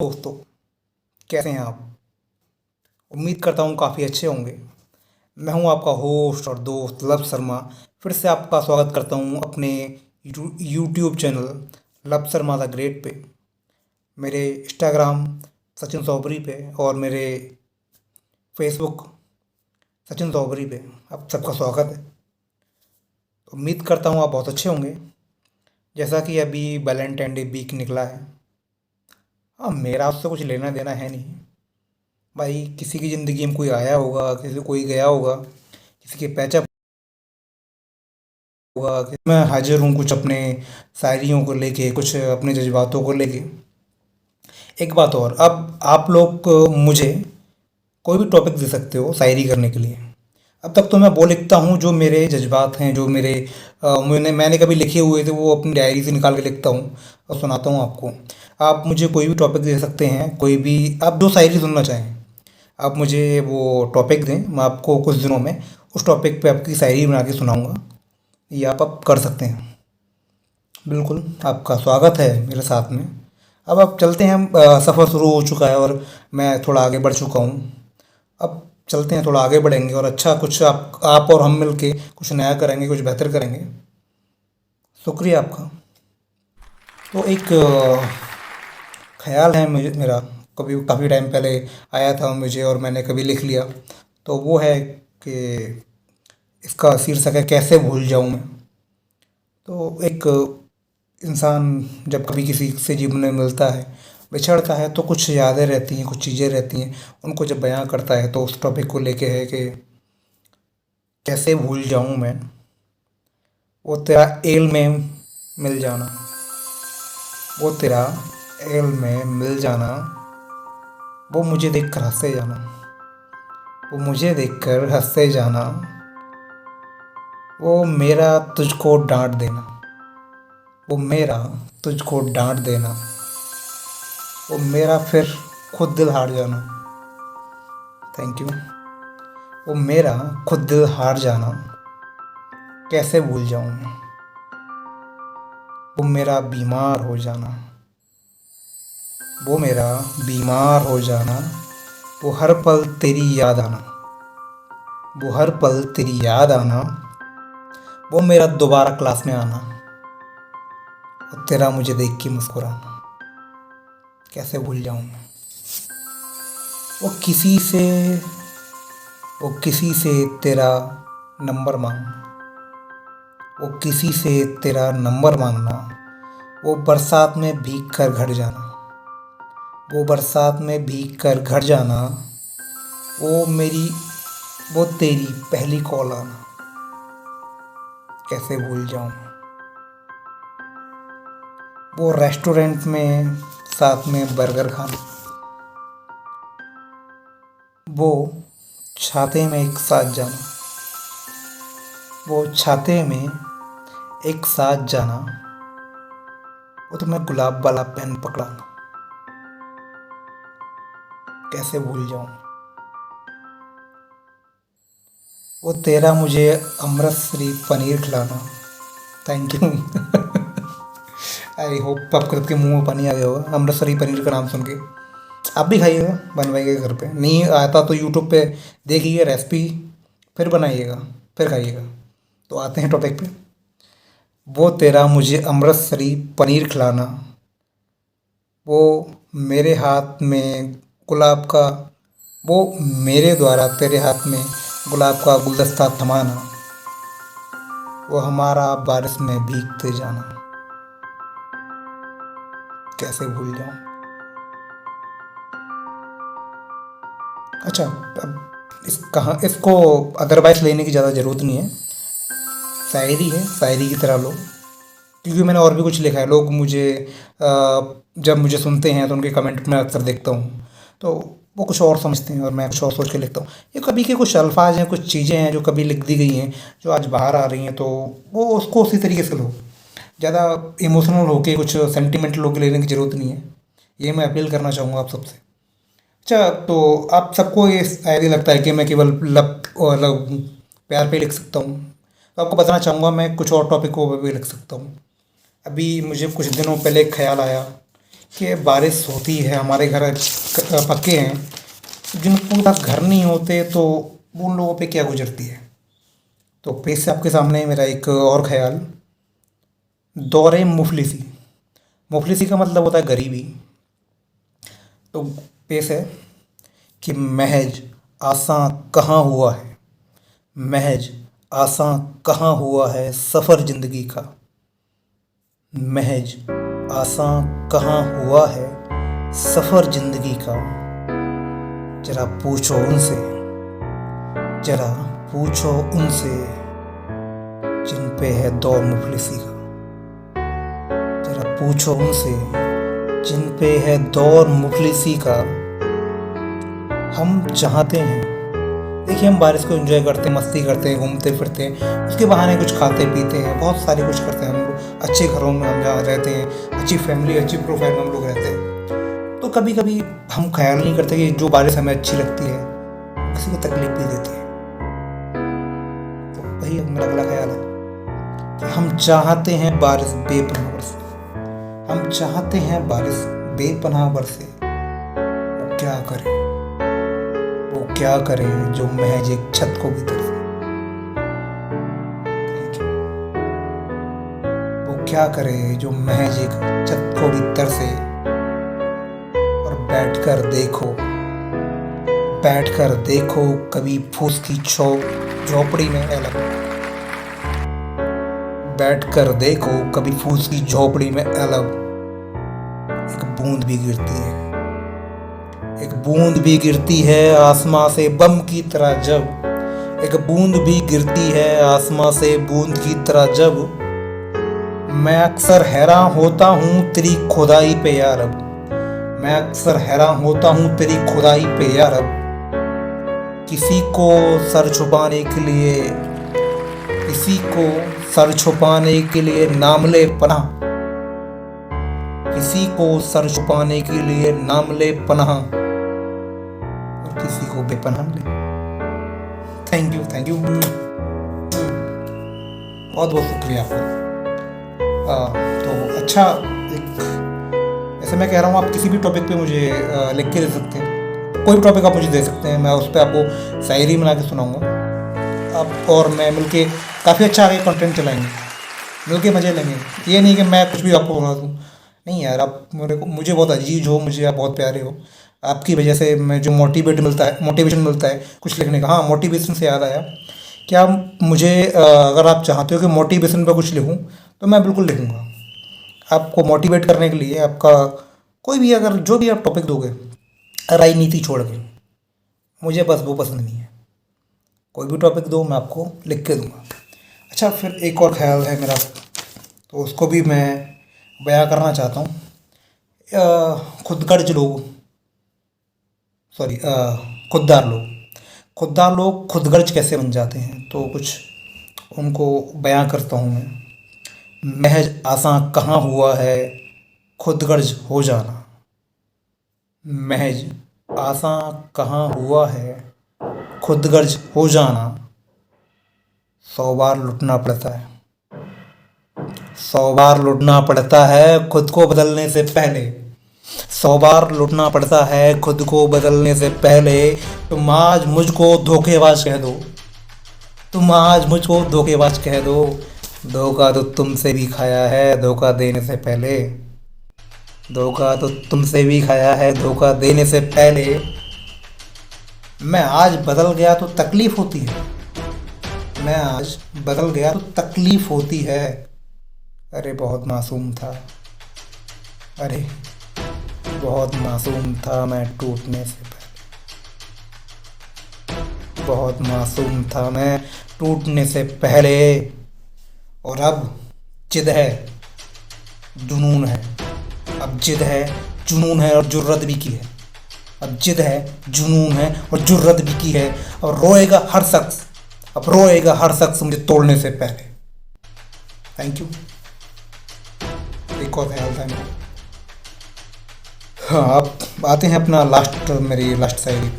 दोस्तों, कैसे हैं आप? उम्मीद करता हूँ काफ़ी अच्छे होंगे। मैं हूँ आपका होस्ट और दोस्त लव शर्मा। फिर से आपका स्वागत करता हूँ अपने YouTube channel love Sharma the great पे, मेरे इंस्टाग्राम सचिन चौधरी पे और मेरे फेसबुक सचिन चौधरी पे। आप सबका स्वागत है। उम्मीद करता हूँ आप बहुत अच्छे होंगे। जैसा कि अभी वैलेंटाइन डे वीक निकला है। हाँ, मेरा उससे कुछ लेना देना है नहीं भाई। किसी की ज़िंदगी में कोई आया होगा, किसी कोई गया होगा, किसी के पैचअप होगा कि मैं हाजिर हूँ कुछ अपने शायरियों को लेके, कुछ अपने जज्बातों को लेके। एक बात और, अब आप लोग मुझे कोई भी टॉपिक दे सकते हो शायरी करने के लिए। अब तक तो मैं वो लिखता हूँ जो मेरे जज्बात हैं, जो मैंने कभी लिखे हुए थे, वो अपनी डायरी से निकाल के लिखता हूँ और सुनाता हूँ आपको। आप मुझे कोई भी टॉपिक दे सकते हैं, कोई भी आप जो शायरी सुनना चाहें, आप मुझे वो टॉपिक दें। मैं आपको कुछ दिनों में उस टॉपिक पे आपकी शायरी बना के सुनाऊँगा। ये आप कर सकते हैं। बिल्कुल, आपका स्वागत है मेरे साथ में। अब आप चलते हैं। सफ़र शुरू हो चुका है और मैं थोड़ा आगे बढ़ चुका हूँ। अब चलते हैं, थोड़ा आगे बढ़ेंगे और अच्छा कुछ आप और हम मिल के कुछ नया करेंगे, कुछ बेहतर करेंगे। शुक्रिया आपका। तो एक ख़्याल है मुझे, मेरा कभी काफ़ी टाइम पहले आया था मुझे और मैंने कभी लिख लिया। तो वो है कि इसका शीर्षक है कैसे भूल जाऊँ मैं। तो एक इंसान जब कभी किसी से जीवन में मिलता है, बिछड़ता है, तो कुछ यादें रहती हैं, कुछ चीज़ें रहती हैं। उनको जब बयां करता है तो उस टॉपिक को लेके है कि कैसे भूल जाऊं मैं वो तेरा एल में मिल जाना, वो तेरा एल में मिल जाना, वो मुझे देखकर हंसे जाना, वो मुझे देखकर हंसे जाना, वो मेरा तुझको डांट देना, वो मेरा तुझको डांट देना, वो मेरा फिर खुद दिल हार जाना। Thank you. वो मेरा खुद दिल हार जाना, कैसे भूल जाऊं मैं। वो मेरा बीमार हो जाना, वो मेरा बीमार हो जाना, वो हर पल तेरी याद आना, वो हर पल तेरी याद आना, वो मेरा दोबारा क्लास में आना, और तेरा मुझे देख के मुस्कुराना, कैसे भूल जाऊं मैं। वो किसी से वो किसी से तेरा नंबर मांगना, वो किसी से तेरा नंबर मांगना, वो बरसात में भीग कर घर जाना, वो बरसात में भीग कर घर जाना, वो मेरी वो तेरी पहली कॉल आना, कैसे भूल जाऊं। वो रेस्टोरेंट में साथ में बर्गर खाना, वो छाते में एक साथ जाना, वो छाते में एक साथ जाना, वो तुम्हें गुलाब वाला पेन पकड़ाना, कैसे भूल जाऊं। वो तेरा मुझे अमृतसरी पनीर खिलाना। Thank you. आई होप आपके सबके मुंह में पानी आ गया होगा अमृतसरी पनीर का नाम सुन के। आप भी खाइएगा, बनवाइएगा घर पे। नहीं आता तो यूट्यूब पे देखिए रेसिपी, फिर बनाइएगा, फिर खाइएगा। तो आते हैं टॉपिक पे। वो तेरा मुझे अमृतसरी पनीर खिलाना, वो मेरे हाथ में गुलाब का वो मेरे द्वारा तेरे हाथ में गुलाब का गुलदस्ता थमाना, वो हमारा बारिश में भीगते जाना, कैसे भूल जाऊं। अच्छा, अब इसको अदरवाइज लेने की ज़्यादा ज़रूरत नहीं है। शायरी है, शायरी की तरह लो। क्योंकि मैंने और भी कुछ लिखा है। लोग मुझे जब मुझे सुनते हैं तो उनके कमेंट में अक्सर देखता हूँ, तो वो कुछ और समझते हैं और मैं कुछ और सोच के लिखता हूँ। ये कभी के कुछ अल्फाज हैं, कुछ चीज़ें हैं जो कभी लिख दी गई हैं, जो आज बाहर आ रही हैं, तो वो उसको उसी तरीके से लो। ज़्यादा इमोशनल होके, कुछ सेंटिमेंटल होके लेने की ज़रूरत नहीं है। ये मैं अपील करना चाहूँगा आप सबसे। अच्छा, तो आप सबको ये शायरी लगता है कि मैं केवल लव और प्यार पे लिख सकता हूँ। तो आपको बताना चाहूँगा मैं कुछ और टॉपिकों पे भी लिख सकता हूँ। अभी मुझे कुछ दिनों पहले एक ख्याल आया कि बारिश होती है, हमारे घर पक्के हैं, जिनके पास घर नहीं होते तो उन लोगों पे क्या गुजरती है। तो पेश है आपके सामने मेरा एक और ख्याल, दौरे मुफलिसी। मुफलिसी का मतलब होता है गरीबी। तो पेश है कि महज आसा कहाँ हुआ है, महज आसा कहाँ हुआ है सफ़र ज़िंदगी का, महज आसा कहाँ हुआ है सफ़र ज़िंदगी का। जरा पूछो उनसे, जरा पूछो उनसे जिन पे है दौर मुफलिसी का, जरा पूछो उनसे जिन पे है दौर मुफलिसी का। हम चाहते हैं, देखिए हम बारिश को एंजॉय करते हैं, मस्ती करते हैं, घूमते फिरते हैं, उसके बहाने कुछ खाते पीते हैं, बहुत सारी कुछ करते हैं हम लोग। अच्छे घरों में हम जहाँ रहते हैं, अच्छी फैमिली, अच्छी प्रोफाइल में हम लोग रहते हैं। तो कभी कभी हम ख्याल नहीं करते कि जो बारिश हमें अच्छी लगती है किसी को तकलीफ भी देती है। तो वही मेरा अगला ख्याल है कि हम चाहते हैं बारिश बेपनाह बरसे, हम चाहते हैं बारिश बेपनाह बरसे। वो क्या करें, वो क्या करें जो महज एक छत को भी तरसे। वो क्या करे जो महज एक छत को भी तरसे। और बैठकर देखो, बैठकर देखो कभी फूस की झोपड़ी में अलग, बैठकर देखो कभी फूस की झोपड़ी में अलग। एक बूंद भी गिरती है, एक बूंद भी गिरती है आसमां से बम की तरह जब, एक बूंद भी गिरती है आसमां से बूंद की तरह जब। मैं अक्सर हैरान होता हूँ तेरी खुदाई पे या रब, मैं अक्सर हैरान होता हूँ तेरी खुदाई पे या रब। किसी को सर छुपाने के लिए, किसी को सर छुपाने के लिए नाम ले पनाह, किसी को सर छुपाने के लिए नाम ले पनाह, और किसी को बेपनाह ले। थैंक यू, थैंक यू, बहुत बहुत शुक्रिया आपका। तो अच्छा, एक ऐसे मैं कह रहा हूँ, आप किसी भी टॉपिक पे मुझे लिख के दे सकते हैं, कोई भी टॉपिक आप मुझे दे सकते हैं, मैं उस पर आपको शायरी बना के सुनाऊँगा। आप और मैं मिलके काफ़ी अच्छा आगे कंटेंट चलाएंगे, मिलके मज़े लेंगे। ये नहीं कि मैं कुछ भी आपको बना दूँ, नहीं यार, आप मुझे बहुत अजीज हो, मुझे आप बहुत प्यारे हो। आपकी वजह से मैं जो मोटिवेशन मिलता है कुछ लिखने का। हाँ, मोटिवेशन से याद आया, क्या मुझे अगर आप चाहते हो कि मोटिवेशन पर कुछ लिखूँ तो मैं बिल्कुल लिखूँगा। आपको मोटिवेट करने के लिए आपका कोई भी, अगर जो भी आप टॉपिक दोगे राजनीति छोड़ के, मुझे बस वो पसंद नहीं है। कोई भी टॉपिक दो मैं आपको लिख के दूँगा। अच्छा, फिर एक और ख्याल है मेरा, तो उसको भी मैं बयां करना चाहता हूँ। खुदगर्ज लोग, सॉरी, खुददार लोग खुदगर्ज कैसे बन जाते हैं, तो कुछ उनको बयां करता हूँ मैं। महज आसा कहाँ हुआ है खुदगर्ज हो जाना, महज आसा कहाँ हुआ है खुदगर्ज हो जाना। 100 बार लुटना पड़ता है, 100 बार लुटना पड़ता है खुद को बदलने से पहले, 100 बार लुटना पड़ता है खुद को बदलने से पहले। तुम आज मुझको धोखेबाज कह दो, तुम आज मुझको धोखेबाज कह दो, धोखा तो तुमसे भी खाया है धोखा देने से पहले, धोखा तो तुमसे भी खाया है धोखा देने से पहले। मैं आज बदल गया तो तकलीफ़ होती है, मैं आज बदल गया तो तकलीफ़ होती है। अरे बहुत मासूम था, अरे बहुत मासूम था मैं टूटने से पहले, बहुत मासूम था मैं टूटने से पहले। और अब जिद है, जुनून है, अब जिद है, जुनून है और जुर्रत भी की है, अब जिद है, जुनून है और जुर्रत भी की है। और रोएगा हर शख्स, अब रोएगा हर शख्स मुझे तोड़ने से पहले। Thank you. एक और ख्याल था मेरा। हाँ, अब आते हैं अपना मेरी लास्ट शायरी।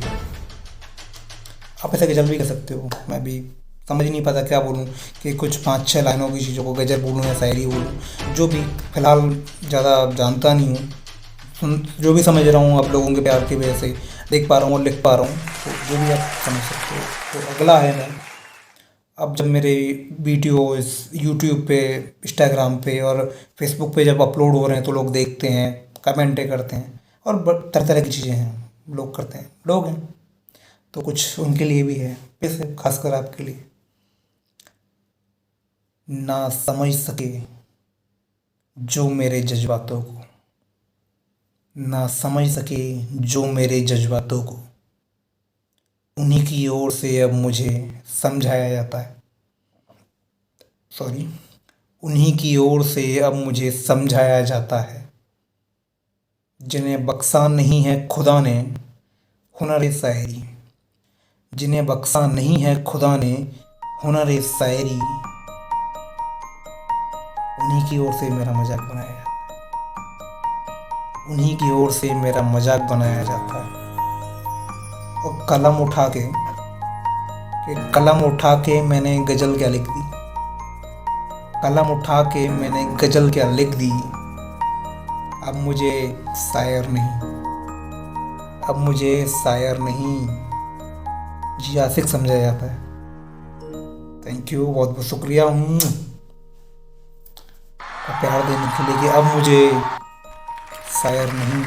आप ऐसे गज़ल भी कर सकते हो, मैं भी समझ नहीं पाता क्या बोलूँ, कि कुछ 5-6 लाइनों की चीज़ों को गज़ल बोलूँ या शायरी बोलूँ, जो भी। फ़िलहाल ज़्यादा जानता नहीं हूँ, जो भी समझ रहा हूँ आप लोगों के प्यार की वजह से देख पा रहा हूँ और लिख पा रहा हूँ, तो जो भी आप समझ सकते हो। तो अगला है मैं, अब जब मेरे वीडियोस यूट्यूब पे, इंस्टाग्राम पे और फेसबुक पे जब अपलोड हो रहे हैं तो लोग देखते हैं, कमेंटें करते हैं और तरह तरह की चीज़ें हैं लोग करते हैं, लोग हैं, तो कुछ उनके लिए भी है, वैसे खासकर आपके लिए। ना समझ सके जो मेरे जज्बातों को, ना समझ सके जो मेरे जज्बातों को, उन्हीं की ओर से अब मुझे समझाया जाता है, सॉरी, उन्हीं की ओर से अब मुझे समझाया जाता है। जिन्हें बख्शा नहीं है खुदा ने हुनर शायरी, जिन्हें बख्शा नहीं है खुदा ने हुनर शायरी, उन्हीं की ओर से मेरा मजाक बनाया जाता है, उन्हीं की ओर से मेरा मजाक बनाया जाता है। और कलम उठा के मैंने गज़ल क्या लिख दी, कलम उठा के मैंने गज़ल क्या लिख दी, अब मुझे शायर नहीं, अब मुझे शायर नहीं जी आशिक समझा जाता है। थैंक यू, बहुत बहुत शुक्रिया प्यार देने के लिए कि अब मुझे शायर नहीं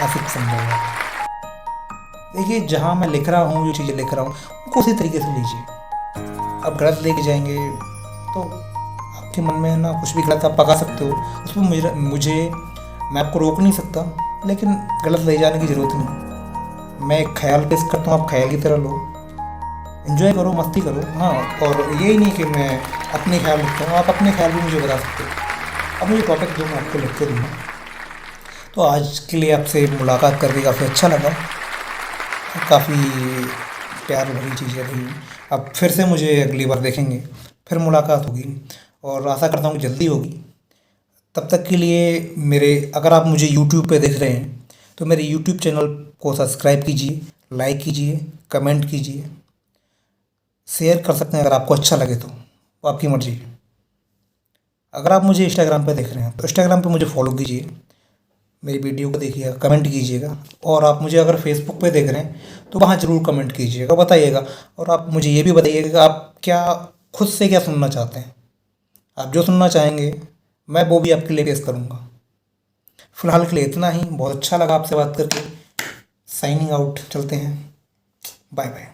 आशिक समझा जाता है। देखिए, जहाँ मैं लिख रहा हूँ, जो चीज़ें लिख रहा हूँ उनको उसी तरीके से लीजिए। आप गलत लेके जाएंगे तो आपके मन में ना कुछ भी गलत आप पका सकते हो, उसमें मुझे मैं आपको रोक नहीं सकता, लेकिन गलत ले जाने की ज़रूरत नहीं। मैं एक ख्याल पेश करता हूँ, आप ख्याल की तरह लो, एंजॉय करो, मस्ती करो। हाँ, और यही नहीं कि मैं अपने ख्याल लिखता हूँ, आप अपने ख्याल भी मुझे बता सकते हो। अब मुझे टॉपिक दो, मैं आपको लिख के दूँगा। तो आज के लिए आपसे मुलाकात करके काफ़ी अच्छा लगा, काफ़ी प्यार भरी चीज़ें रही। अब फिर से मुझे अगली बार देखेंगे, फिर मुलाकात होगी और आशा करता हूँ जल्दी होगी। तब तक के लिए अगर आप मुझे यूट्यूब पे देख रहे हैं तो मेरे यूट्यूब चैनल को सब्सक्राइब कीजिए, लाइक कीजिए, कमेंट कीजिए, शेयर कर सकते हैं अगर आपको अच्छा लगे तो, वो आपकी मर्ज़ी। अगर आप मुझे इंस्टाग्राम पे देख रहे हैं तो इंस्टाग्राम पे मुझे फॉलो कीजिए, मेरी वीडियो को देखिएगा, कमेंट कीजिएगा। और आप मुझे अगर फेसबुक पे देख रहे हैं तो वहाँ ज़रूर कमेंट कीजिएगा, बताइएगा। और आप मुझे ये भी बताइएगा कि आप खुद से क्या सुनना चाहते हैं। आप जो सुनना चाहेंगे मैं वो भी आपके लिए पेश करूँगा। फ़िलहाल के लिए इतना ही। बहुत अच्छा लगा आपसे बात करके। साइनिंग आउट, चलते हैं, बाय बाय।